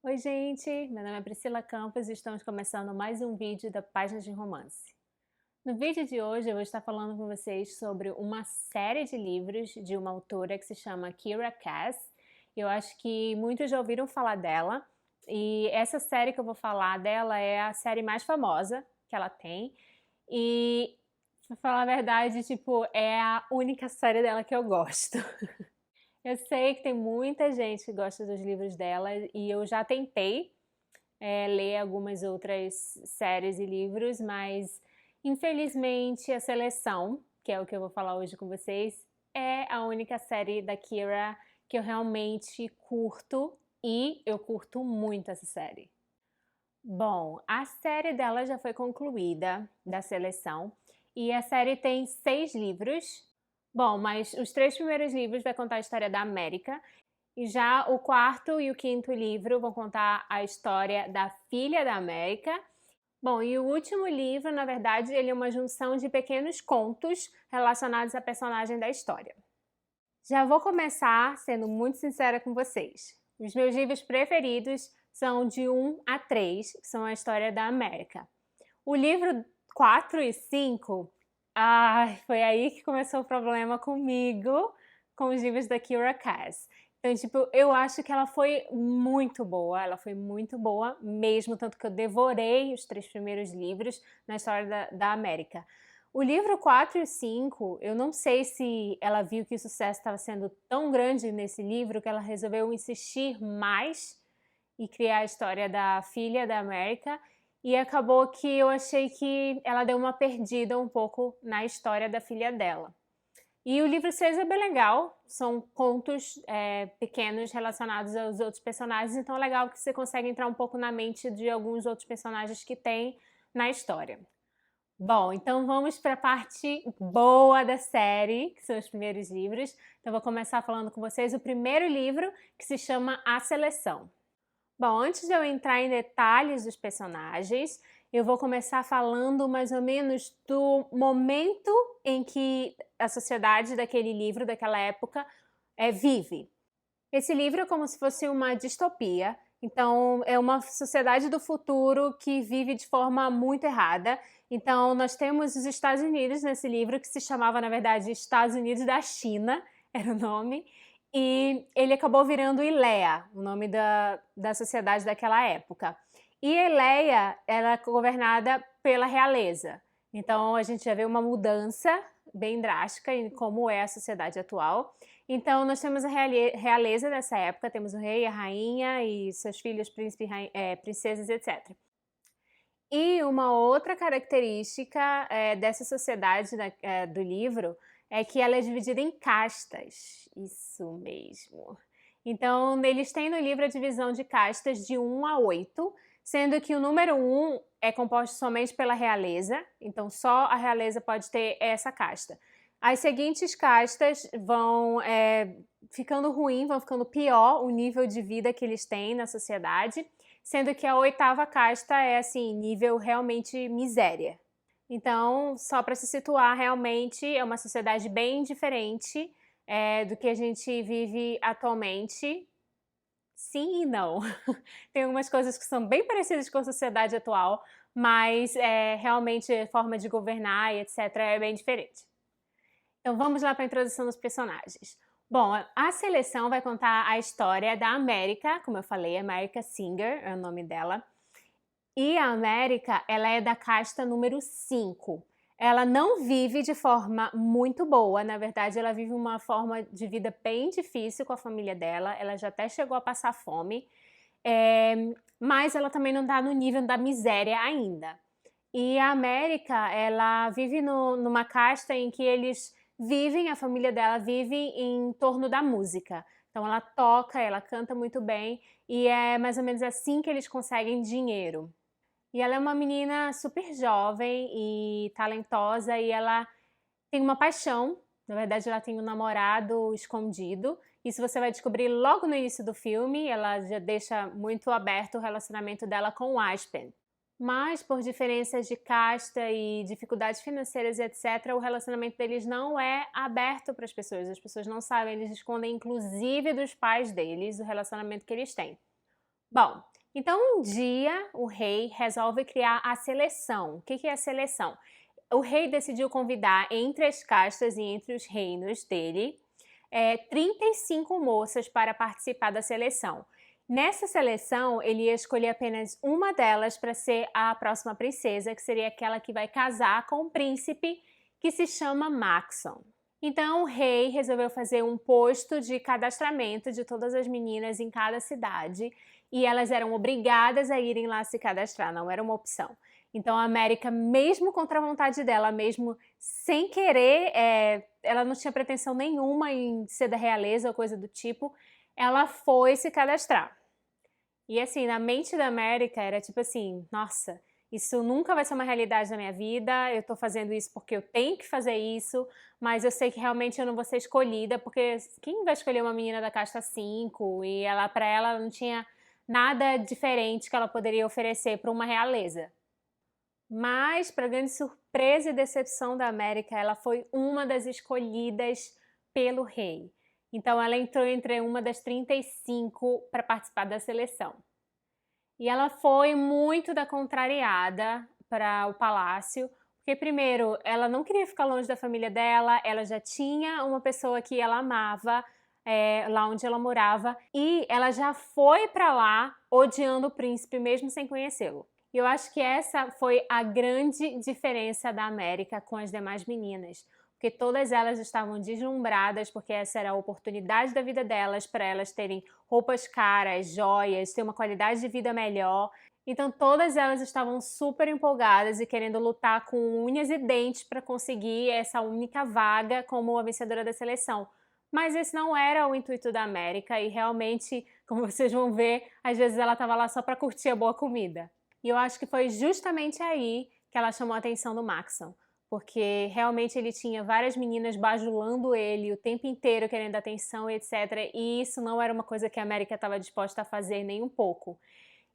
Oi, gente! Meu nome é Priscila Campos e estamos começando mais um vídeo da Páginas de Romance. No vídeo de hoje eu vou estar falando com vocês sobre uma série de livros de uma autora que se chama Kiera Cass. Eu acho que muitos já ouviram falar dela e essa série que eu vou falar dela é a série mais famosa que ela tem e, pra falar a verdade, tipo, é a única série dela que eu gosto. Eu sei que tem muita gente que gosta dos livros dela e eu já tentei ler algumas outras séries e livros, mas infelizmente a Seleção, que é o que eu vou falar hoje com vocês, é a única série da Kiera que eu realmente curto e eu curto muito essa série. Bom, a série dela já foi concluída, da Seleção, e a série tem 6 livros. Bom, mas os 3 primeiros livros vai contar a história da América, e já o quarto e o quinto livro vão contar a história da filha da América. Bom, e o último livro, na verdade, ele é uma junção de pequenos contos relacionados à personagem da história. Já vou começar sendo muito sincera com vocês. Os meus livros preferidos são de 1 a 3, que são a história da América. O livro 4 e 5, foi aí que começou o problema comigo, com os livros da Kiera Cass. Então, tipo, eu acho que ela foi muito boa mesmo, tanto que eu devorei os 3 primeiros livros na história da América. O livro 4 e 5, eu não sei se ela viu que o sucesso estava sendo tão grande nesse livro que ela resolveu insistir mais e criar a história da filha da América, e acabou que eu achei que ela deu uma perdida um pouco na história da filha dela. E o livro 6 é bem legal, são contos pequenos relacionados aos outros personagens, então é legal que você consegue entrar um pouco na mente de alguns outros personagens que tem na história. Bom, então vamos para a parte boa da série, que são os primeiros livros. Então vou começar falando com vocês o primeiro livro, que se chama A Seleção. Bom, antes de eu entrar em detalhes dos personagens, eu vou começar falando mais ou menos do momento em que a sociedade daquele livro, daquela época, vive. Esse livro é como se fosse uma distopia, então é uma sociedade do futuro que vive de forma muito errada. Então nós temos os Estados Unidos nesse livro, que se chamava, na verdade, Estados Unidos da China, era o nome, e ele acabou virando Iléia, o nome da sociedade daquela época. E Iléia era governada pela realeza. Então a gente já vê uma mudança bem drástica em como é a sociedade atual. Então nós temos a realeza dessa época, temos o rei, a rainha e seus filhos, príncipes, princesas, etc. E uma outra característica dessa sociedade do livro é que ela é dividida em castas. Isso mesmo. Então, eles têm no livro a divisão de castas de 1 a 8, sendo que o número 1 é composto somente pela realeza, então só a realeza pode ter essa casta. As seguintes castas vão ficando ruim, vão ficando pior o nível de vida que eles têm na sociedade, sendo que a 8ª casta é assim, nível realmente miséria. Então, só para se situar, realmente é uma sociedade bem diferente do que a gente vive atualmente. Sim e não. Tem algumas coisas que são bem parecidas com a sociedade atual, mas realmente a forma de governar e etc. é bem diferente. Então vamos lá para a introdução dos personagens. Bom, a Seleção vai contar a história da América, como eu falei, America Singer é o nome dela. E a América, ela é da casta número 5. Ela não vive de forma muito boa, na verdade ela vive uma forma de vida bem difícil com a família dela, ela já até chegou a passar fome, mas ela também não está no nível da miséria ainda. E a América, ela vive numa casta em que eles vivem, a família dela vive em torno da música. Então ela toca, ela canta muito bem e é mais ou menos assim que eles conseguem dinheiro. E ela é uma menina super jovem e talentosa e ela tem uma paixão, na verdade ela tem um namorado escondido. Isso você vai descobrir logo no início do filme, ela já deixa muito aberto o relacionamento dela com o Aspen. Mas por diferenças de casta e dificuldades financeiras e etc, o relacionamento deles não é aberto para as pessoas não sabem, eles escondem inclusive dos pais deles o relacionamento que eles têm. Bom, Então, um dia, o rei resolve criar a seleção. O que que é a seleção? O rei decidiu convidar entre as castas e entre os reinos dele 35 moças para participar da seleção. Nessa seleção, ele ia escolher apenas uma delas para ser a próxima princesa, que seria aquela que vai casar com o príncipe, que se chama Maxon. Então, o rei resolveu fazer um posto de cadastramento de todas as meninas em cada cidade e elas eram obrigadas a irem lá se cadastrar, não era uma opção. Então, a América, mesmo contra a vontade dela, mesmo sem querer, ela não tinha pretensão nenhuma em ser da realeza ou coisa do tipo, ela foi se cadastrar. E assim, na mente da América era tipo assim, nossa, isso nunca vai ser uma realidade na minha vida, eu tô fazendo isso porque eu tenho que fazer isso, mas eu sei que realmente eu não vou ser escolhida, porque quem vai escolher uma menina da casta 5 e ela, pra ela não tinha nada diferente que ela poderia oferecer para uma realeza. Mas, para grande surpresa e decepção da América, ela foi uma das escolhidas pelo rei. Então ela entrou entre uma das 35 para participar da seleção. E ela foi muito da contrariada para o palácio, porque primeiro, ela não queria ficar longe da família dela, ela já tinha uma pessoa que ela amava, lá onde ela morava, e ela já foi para lá odiando o príncipe mesmo sem conhecê-lo. E eu acho que essa foi a grande diferença da América com as demais meninas, porque todas elas estavam deslumbradas, porque essa era a oportunidade da vida delas, para elas terem roupas caras, joias, ter uma qualidade de vida melhor. Então todas elas estavam super empolgadas e querendo lutar com unhas e dentes para conseguir essa única vaga como a vencedora da seleção. Mas esse não era o intuito da América e realmente, como vocês vão ver, às vezes ela estava lá só para curtir a boa comida. E eu acho que foi justamente aí que ela chamou a atenção do Maxon, porque realmente ele tinha várias meninas bajulando ele o tempo inteiro, querendo atenção, etc. E isso não era uma coisa que a América estava disposta a fazer nem um pouco.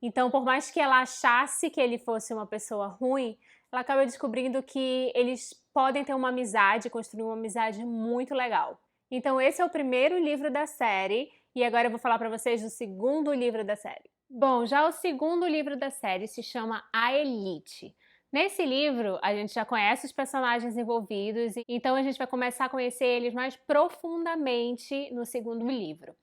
Então, por mais que ela achasse que ele fosse uma pessoa ruim, ela acaba descobrindo que eles podem ter uma amizade, construir uma amizade muito legal. Então, esse é o primeiro livro da série, e agora eu vou falar para vocês do segundo livro da série. Bom, já o segundo livro da série se chama A Elite. Nesse livro, a gente já conhece os personagens envolvidos, então a gente vai começar a conhecer eles mais profundamente no segundo livro.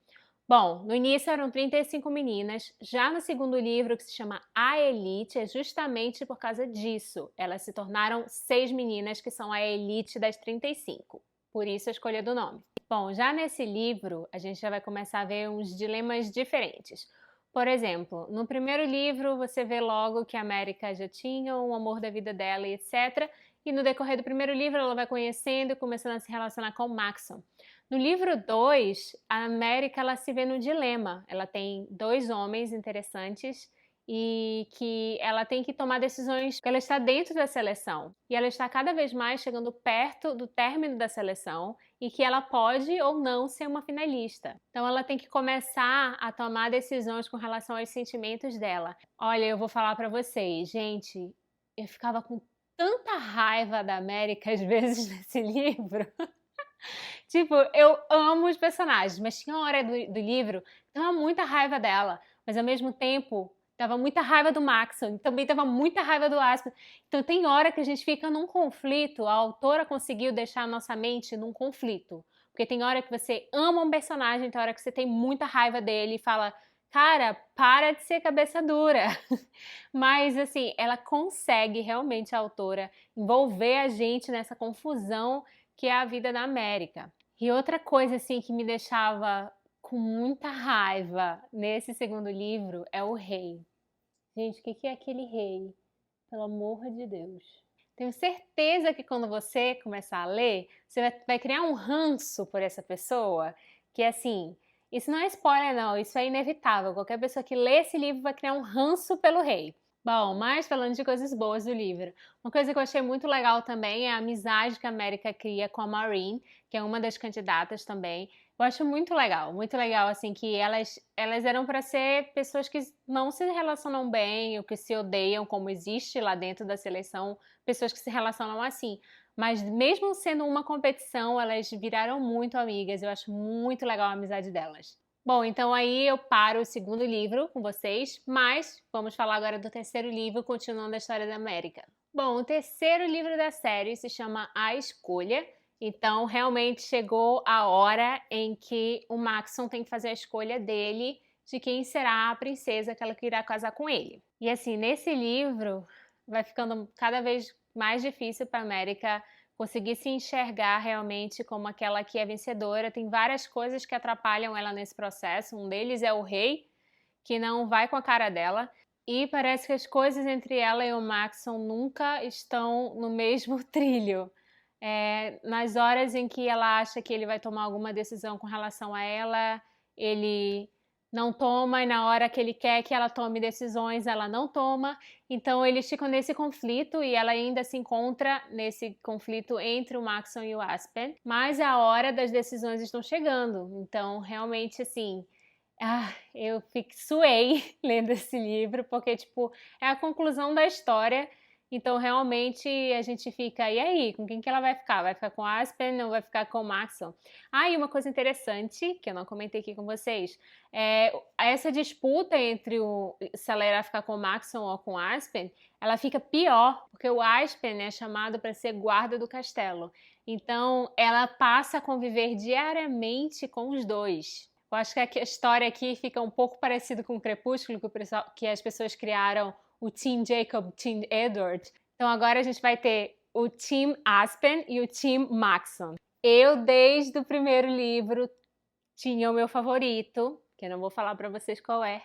Bom, no início eram 35 meninas, já no segundo livro, que se chama A Elite, é justamente por causa disso. Elas se tornaram 6 meninas, que são a elite das 35, por isso a escolha do nome. Bom, já nesse livro, a gente já vai começar a ver uns dilemas diferentes. Por exemplo, no primeiro livro você vê logo que a América já tinha o amor da vida dela e etc. E no decorrer do primeiro livro ela vai conhecendo e começando a se relacionar com o Maxon. No livro 2, a América ela se vê no dilema. Ela tem 2 homens interessantes e que ela tem que tomar decisões, porque ela está dentro da seleção. E ela está cada vez mais chegando perto do término da seleção e que ela pode ou não ser uma finalista. Então ela tem que começar a tomar decisões com relação aos sentimentos dela. Olha, eu vou falar pra vocês, gente, eu ficava com tanta raiva da América às vezes nesse livro. Tipo, eu amo os personagens, mas tinha uma hora do livro que dava muita raiva dela, mas ao mesmo tempo dava muita raiva do Maxon, e também dava muita raiva do Aspen. Então tem hora que a gente fica num conflito, a autora conseguiu deixar a nossa mente num conflito. Porque tem hora que você ama um personagem, tem hora que você tem muita raiva dele e fala, cara, para de ser cabeça dura. Mas assim, ela consegue realmente, a autora, envolver a gente nessa confusão que é a vida da América. E outra coisa assim que me deixava com muita raiva nesse segundo livro é o rei. Gente, o que é aquele rei? Pelo amor de Deus. Tenho certeza que quando você começar a ler, você vai criar um ranço por essa pessoa, que assim, isso não é spoiler não, isso é inevitável. Qualquer pessoa que lê esse livro vai criar um ranço pelo rei. Bom, mas falando de coisas boas do livro, uma coisa que eu achei muito legal também é a amizade que a América cria com a Maureen, que é uma das candidatas também. Eu acho muito legal assim, que elas eram para ser pessoas que não se relacionam bem ou que se odeiam, como existe lá dentro da seleção, pessoas que se relacionam assim. Mas mesmo sendo uma competição, elas viraram muito amigas, eu acho muito legal a amizade delas. Bom, então aí eu paro o segundo livro com vocês, mas vamos falar agora do terceiro livro, continuando a história da América. Bom, o terceiro livro da série se chama A Escolha. Então, realmente chegou a hora em que o Maxon tem que fazer a escolha dele de quem será a princesa que ela irá casar com ele. E assim, nesse livro vai ficando cada vez mais difícil para a América conseguir se enxergar realmente como aquela que é vencedora. Tem várias coisas que atrapalham ela nesse processo. Um deles é o rei, que não vai com a cara dela. E parece que as coisas entre ela e o Maxon nunca estão no mesmo trilho. Nas horas em que ela acha que ele vai tomar alguma decisão com relação a ela, ele não toma, e na hora que ele quer que ela tome decisões, ela não toma. Então eles ficam nesse conflito e ela ainda se encontra nesse conflito entre o Maxon e o Aspen. Mas a hora das decisões estão chegando. Então, realmente, assim, eu suei lendo esse livro, porque, tipo, é a conclusão da história. Então, realmente, a gente fica, e aí, com quem que ela vai ficar? Vai ficar com a Aspen ou vai ficar com o Maxon? E uma coisa interessante, que eu não comentei aqui com vocês, essa disputa entre se ela irá ficar com o Maxon ou com o Aspen, ela fica pior, porque o Aspen é chamado para ser guarda do castelo. Então, ela passa a conviver diariamente com os dois. Eu acho que a história aqui fica um pouco parecido com o Crepúsculo, que as pessoas criaram o Team Jacob, Team Edward. Então agora a gente vai ter o Team Aspen e o Team Maxon. Eu, desde o primeiro livro, tinha o meu favorito, que eu não vou falar pra vocês qual é,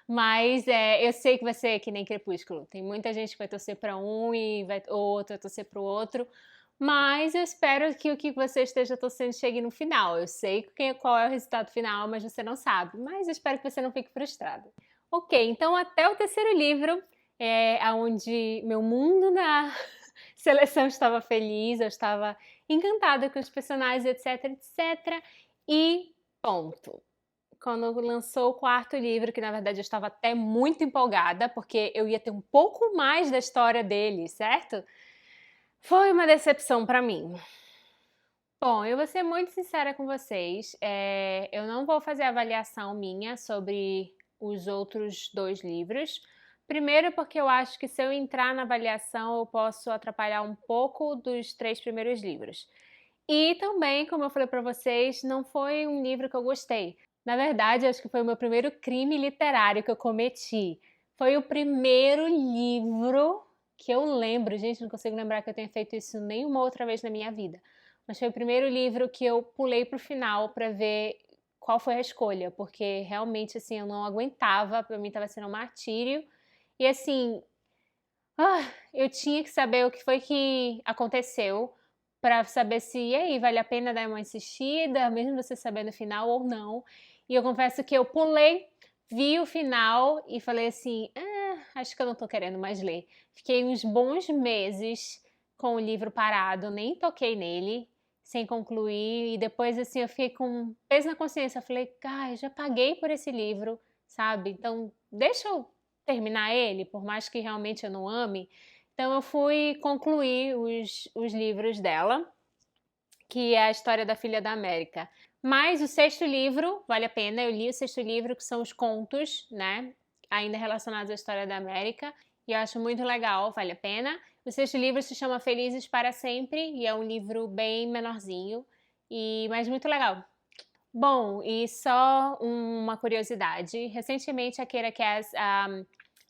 mas eu sei que vai ser que nem Crepúsculo. Tem muita gente que vai torcer pra um e outro vai torcer pro outro, mas eu espero que o que você esteja torcendo chegue no final. Eu sei qual é o resultado final, mas você não sabe. Mas eu espero que você não fique frustrado. Ok, então até o terceiro livro, onde meu mundo na seleção estava feliz, eu estava encantada com os personagens, etc, etc. E ponto. Quando lançou o quarto livro, que na verdade eu estava até muito empolgada, porque eu ia ter um pouco mais da história dele, certo? Foi uma decepção para mim. Bom, eu vou ser muito sincera com vocês. Eu não vou fazer avaliação minha sobre os outros dois livros. Primeiro, porque eu acho que se eu entrar na avaliação, eu posso atrapalhar um pouco dos três primeiros livros. E também, como eu falei para vocês, não foi um livro que eu gostei. Na verdade, acho que foi o meu primeiro crime literário que eu cometi. Foi o primeiro livro que eu lembro, gente, não consigo lembrar que eu tenha feito isso nenhuma outra vez na minha vida. Mas foi o primeiro livro que eu pulei pro final para ver qual foi a escolha, porque realmente assim eu não aguentava, para mim estava sendo um martírio. E assim, eu tinha que saber o que foi que aconteceu para saber se, e aí, vale a pena dar uma insistida, mesmo você sabendo o final ou não. E eu confesso que eu pulei, vi o final e falei assim, acho que eu não tô querendo mais ler. Fiquei uns bons meses com o livro parado, nem toquei nele, sem concluir, e depois assim eu fiquei com um peso na consciência, eu falei, eu já paguei por esse livro, sabe? Então deixa eu terminar ele, por mais que realmente eu não ame. Então eu fui concluir os livros dela, que é a história da Filha da América. Mas o sexto livro, vale a pena, eu li o sexto livro, que são os contos, né? Ainda relacionados à história da América, e eu acho muito legal, vale a pena. O sexto livro se chama Felizes para Sempre, e é um livro bem menorzinho, mas muito legal. Bom, e só uma curiosidade, recentemente a Keira Cass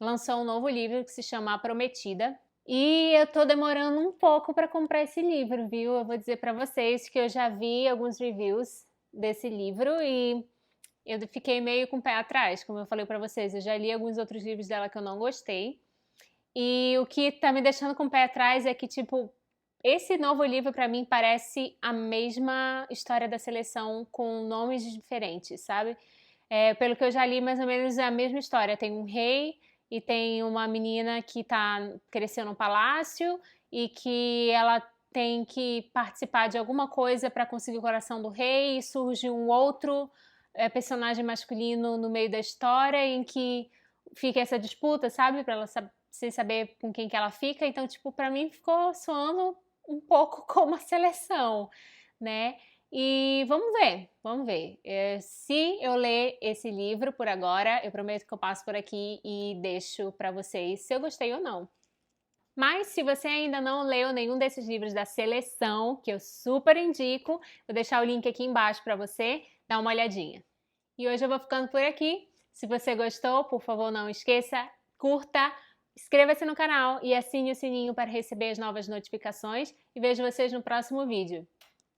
lançou um novo livro que se chama A Prometida, e eu tô demorando um pouco para comprar esse livro, viu? Eu vou dizer para vocês que eu já vi alguns reviews desse livro e eu fiquei meio com o pé atrás, como eu falei para vocês. Eu já li alguns outros livros dela que eu não gostei. E o que tá me deixando com o pé atrás é que, tipo, esse novo livro para mim parece a mesma história da seleção com nomes diferentes, sabe? Pelo que eu já li, mais ou menos é a mesma história. Tem um rei e tem uma menina que cresceu no palácio e que ela tem que participar de alguma coisa para conseguir o coração do rei, e surge um outro personagem masculino no meio da história em que fica essa disputa, sabe? Para ela sem saber com quem que ela fica. Então, tipo, para mim ficou soando um pouco como a seleção, né? E vamos ver, vamos ver. Se eu ler esse livro por agora, eu prometo que eu passo por aqui e deixo para vocês se eu gostei ou não. Mas se você ainda não leu nenhum desses livros da seleção, que eu super indico, vou deixar o link aqui embaixo para você dar uma olhadinha. E hoje eu vou ficando por aqui. Se você gostou, por favor, não esqueça, curta, inscreva-se no canal e assine o sininho para receber as novas notificações. E vejo vocês no próximo vídeo.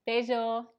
Beijo!